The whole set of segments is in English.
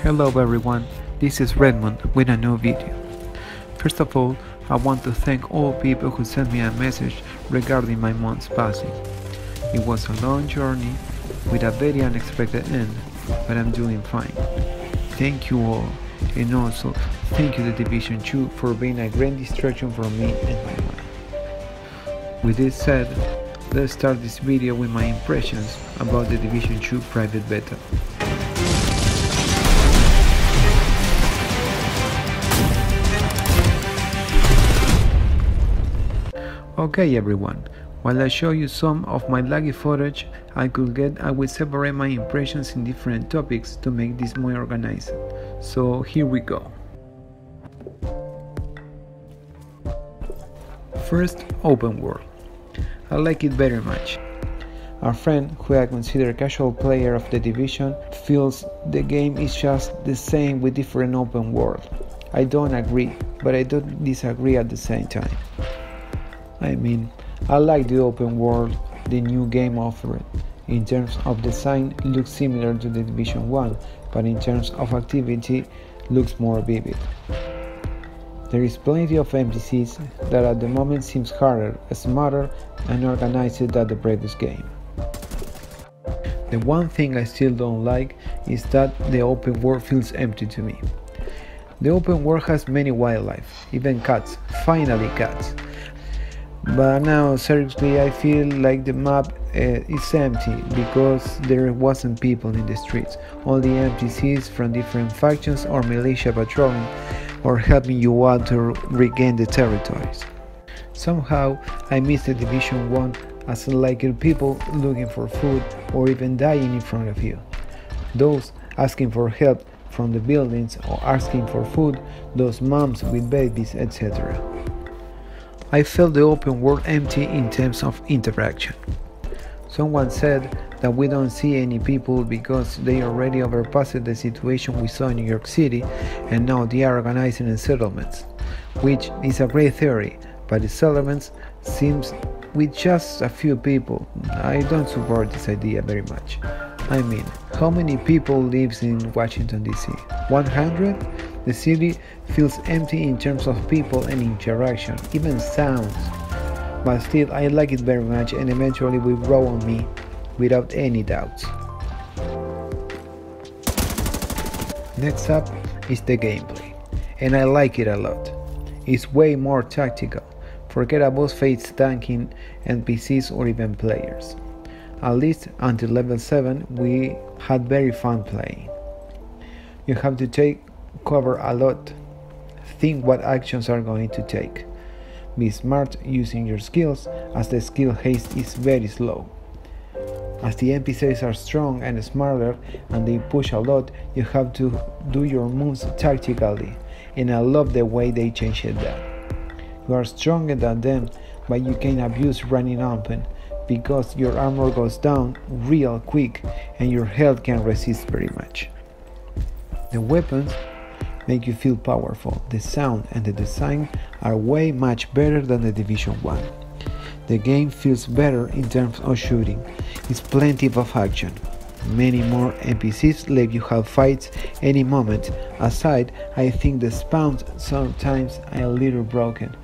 Hello everyone, this is Redmond with a new video. First of all, I want to thank all people who sent me a message regarding my month's passing. It was a long journey with a very unexpected end, but I'm doing fine. Thank you all, and also thank you The Division 2 for being a great distraction for me and my mind. With this said, let's start this video with my impressions about The Division 2 private beta. Okay everyone, while I show you some of my laggy footage I will separate my impressions in different topics to make this more organized. So here we go. First, open world. I like it very much. Our friend, who I consider a casual player of The Division, feels the game is just the same with different open world. I don't agree, but I don't disagree at the same time. I mean, I like the open world the new game offered. In terms of design, looks similar to The Division 1, but in terms of activity, looks more vivid. There is plenty of NPCs that at the moment seems harder, smarter, and organized than the previous game. The one thing I still don't like is that the open world feels empty to me. The open world has many wildlife, even cats, finally cats. But now, seriously, I feel like the map is empty because there wasn't people in the streets, only NPCs from different factions or militia patrolling or helping you out to regain the territories. Somehow, I miss The Division 1 as like people looking for food or even dying in front of you. Those asking for help from the buildings or asking for food, those moms with babies, etc. I felt the open world empty in terms of interaction. Someone said that we don't see any people because they already overpassed the situation we saw in New York City and now they are organizing in settlements, which is a great theory, but the settlements seems with just a few people. I don't support this idea very much. I mean, how many people lives in Washington DC? 100? The city feels empty in terms of people and interaction, even sounds. But still, I like it very much and eventually will grow on me without any doubts. Next up is the gameplay, and I like it a lot. It's way more tactical. Forget about face tanking NPCs or even players. At least until level 7 we had very fun playing. You have to take cover a lot, think what actions are going to take. Be smart using your skills as the skill haste is very slow. As the NPCs are strong and smarter and they push a lot, you have to do your moves tactically, and I love the way they changed that. You are stronger than them, but you can abuse running open because your armor goes down real quick and your health can resist very much. The weapons make you feel powerful. The sound and the design are way much better than The Division 1. The game feels better in terms of shooting. It's plenty of action. Many more NPCs let you have fights any moment. Aside, I think the spawns sometimes are a little broken,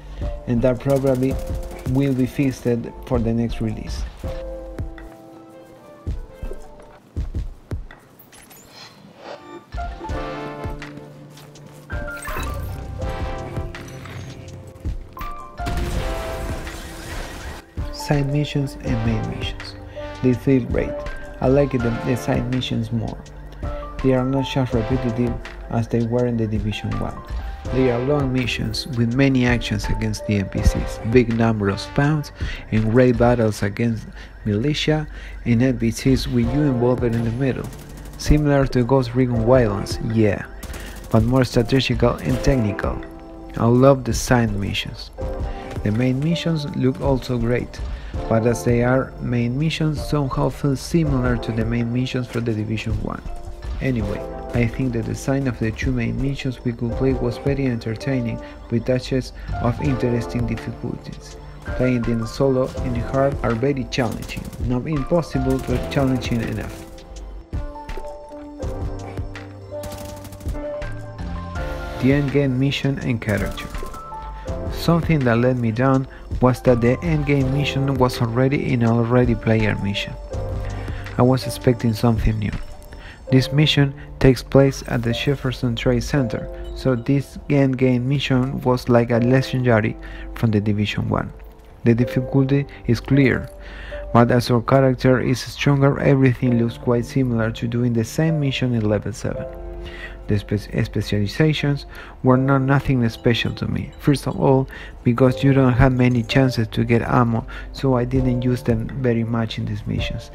and that probably will be fixed for the next release. Side missions and main missions. They feel great. I like the side missions more. They are not just repetitive as they were in The Division 1. They are long missions with many actions against the NPCs, big number of spawns, and great battles against militia and NPCs with you involved in the middle. Similar to Ghost Recon Wildlands, yeah, but more strategical and technical. I love the side missions. The main missions look also great, but as they are main missions somehow feel similar to the main missions for The Division 1. Anyway, I think the design of the two main missions we could play was very entertaining with touches of interesting difficulties. Playing them solo in hard are very challenging, not impossible but challenging enough. the endgame mission and character. Something that let me down was that the endgame mission was already in an already player mission. I was expecting something new. This mission takes place at the Jefferson Trade Center, so this endgame mission was like a legendary from the Division 1. The difficulty is clear, but as our character is stronger, everything looks quite similar to doing the same mission in level 7. The specializations were nothing special to me. First of all, because you don't have many chances to get ammo, so I didn't use them very much in these missions.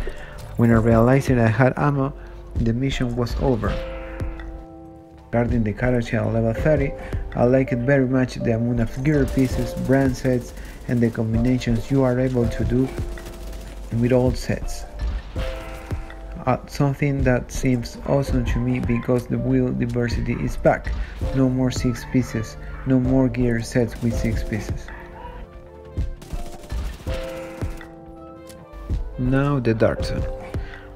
When I realized that I had ammo, the mission was over. Regarding the character at level 30, I like it very much the amount of gear pieces, brand sets, and the combinations you are able to do with all sets. Something that seems awesome to me because the wheel diversity is back. No more 6 pieces, no more gear sets with 6 pieces. Now the Dark Zone.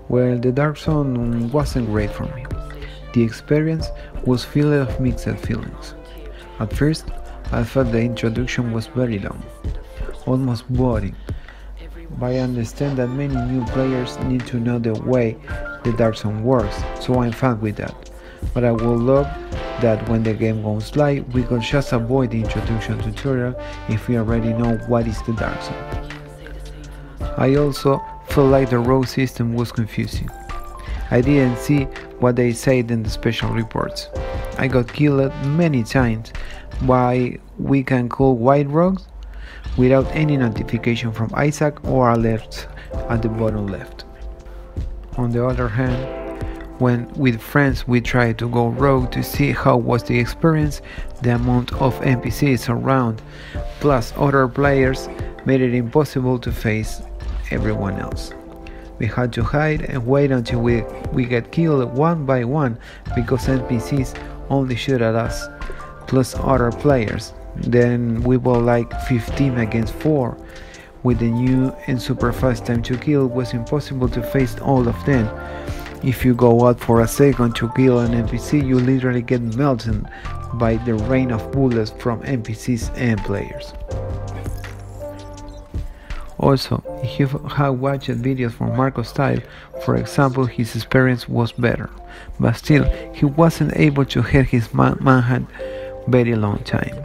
Well, the Dark Zone wasn't great for me. The experience was filled of mixed feelings. At first, I thought the introduction was very long, almost boring. But I understand that many new players need to know the way the Dark Zone works, so I'm fine with that. But I would love that when the game goes live, we could just avoid the introduction tutorial if we already know what is the Dark Zone. I also felt like the row system was confusing. I didn't see what they said in the special reports. I got killed many times by we can call white rogues without any notification from Isaac or alerts at the bottom left. On the other hand, when with friends we tried to go rogue to see how was the experience, the amount of NPCs around plus other players made it impossible to face everyone else. We had to hide and wait until we get killed one by one because NPCs only shoot at us plus other players. Then we were like 15 against 4. With the new and super fast time to kill, it was impossible to face all of them. If you go out for a second to kill an NPC, you literally get melted by the rain of bullets from NPCs and players. Also, if you have watched videos from Marco's style, for example, his experience was better, but still, he wasn't able to hit his manhunt very long time,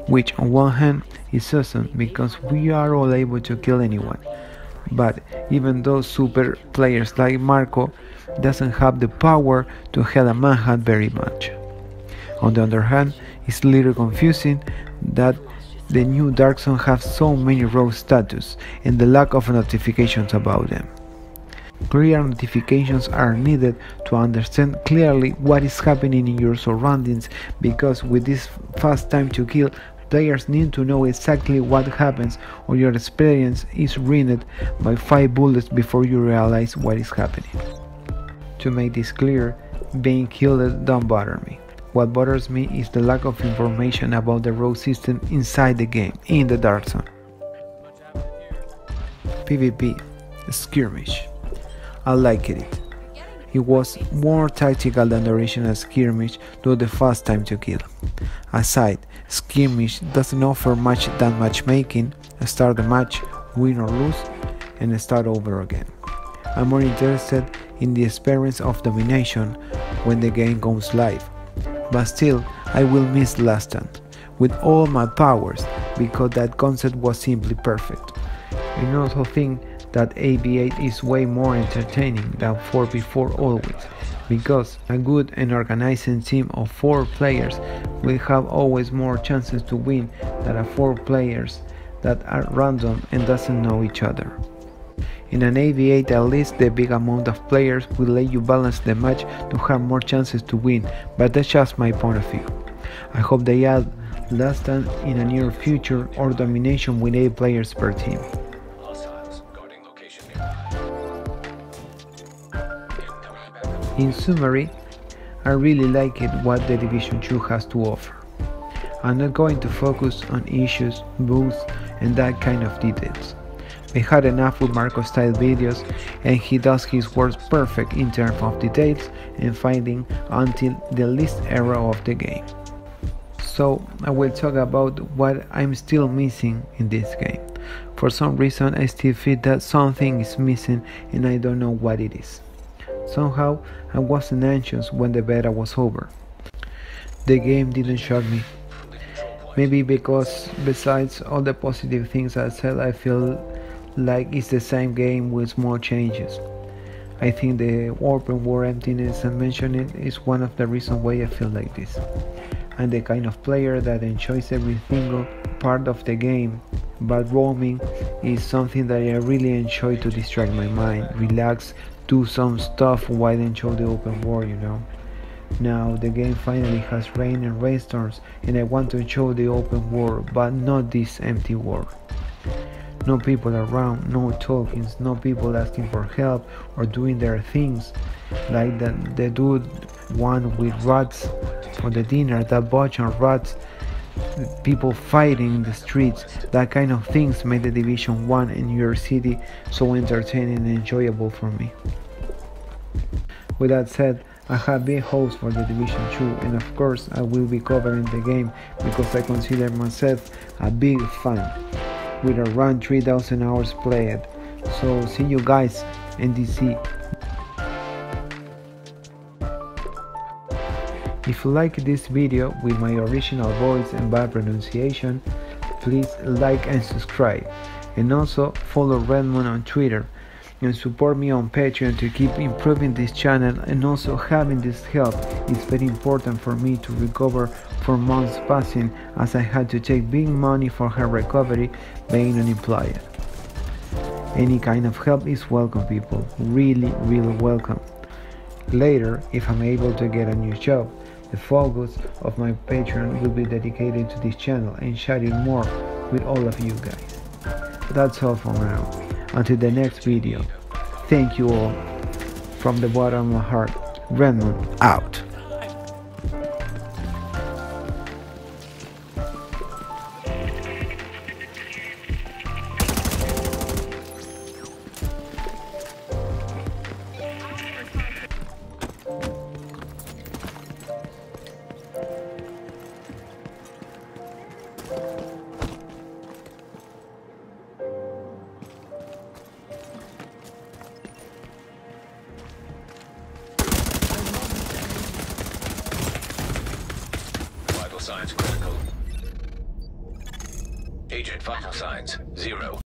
which on one hand is awesome because we are all able to kill anyone, but even those super players like Marco doesn't have the power to hit a manhunt very much. On the other hand, it's a little confusing that the new Dark Zone have so many rogue status and the lack of notifications about them. Clear notifications are needed to understand clearly what is happening in your surroundings, because with this fast time to kill, players need to know exactly what happens or your experience is ruined by 5 bullets before you realize what is happening. To make this clear, being killed don't bother me. What bothers me is the lack of information about the rogue system inside the game, in the Dark Zone. PvP Skirmish. I liked it. It was more tactical than the original Skirmish due to the fast time to kill. Aside, Skirmish doesn't offer much than matchmaking, start the match, win or lose, and start over again. I'm more interested in the experience of domination when the game goes live. But still, I will miss Last Stand with all my powers because that concept was simply perfect. I also think that AV8 is way more entertaining than 4v4 always, because a good and organized team of 4 players will have always more chances to win than 4 players that are random and doesn't know each other. In an AV8 at least the big amount of players will let you balance the match to have more chances to win, but that's just my point of view. I hope they add Last Stand in a near future or domination with 8 players per team. In summary, I really like it what the Division 2 has to offer. I'm not going to focus on issues, bugs, and that kind of details. We had enough with Marco style videos, and he does his work perfect in terms of details and finding until the least error of the game. So I will talk about what I'm still missing in this game. For some reason I still feel that something is missing and I don't know what it is. Somehow I wasn't anxious when the beta was over. The game didn't shock me. Maybe because besides all the positive things I said, I feel like it's the same game with small changes. I think the open world emptiness I mentioned it is one of the reasons why I feel like this. I'm the kind of player that enjoys every single part of the game, but roaming is something that I really enjoy to distract my mind, relax, do some stuff while enjoy the open world, Now the game finally has rain and rainstorms and I want to enjoy the open world, but not this empty world. No people around, no talkings, no people asking for help or doing their things, like the dude one with rats for the dinner, that bunch of rats, people fighting in the streets. That kind of things made the Division 1 in New York City so entertaining and enjoyable for me. With that said, I have been host for the Division 2 and of course I will be covering the game because I consider myself a big fan, with around 3,000 hours played. So see you guys in DC. If you like this video with my original voice and bad pronunciation, please like and subscribe, and also follow Redmond on Twitter and support me on Patreon to keep improving this channel, and also having this help is very important for me to recover for months passing, as I had to take big money for her recovery being unemployed. Any kind of help is welcome, people, really welcome. Later, if I'm able to get a new job, the focus of my Patreon will be dedicated to this channel and sharing more with all of you guys. That's all for now. Until the next video, thank you all. From the bottom of my heart, Redmond out. Signs critical. Agent vital signs 0.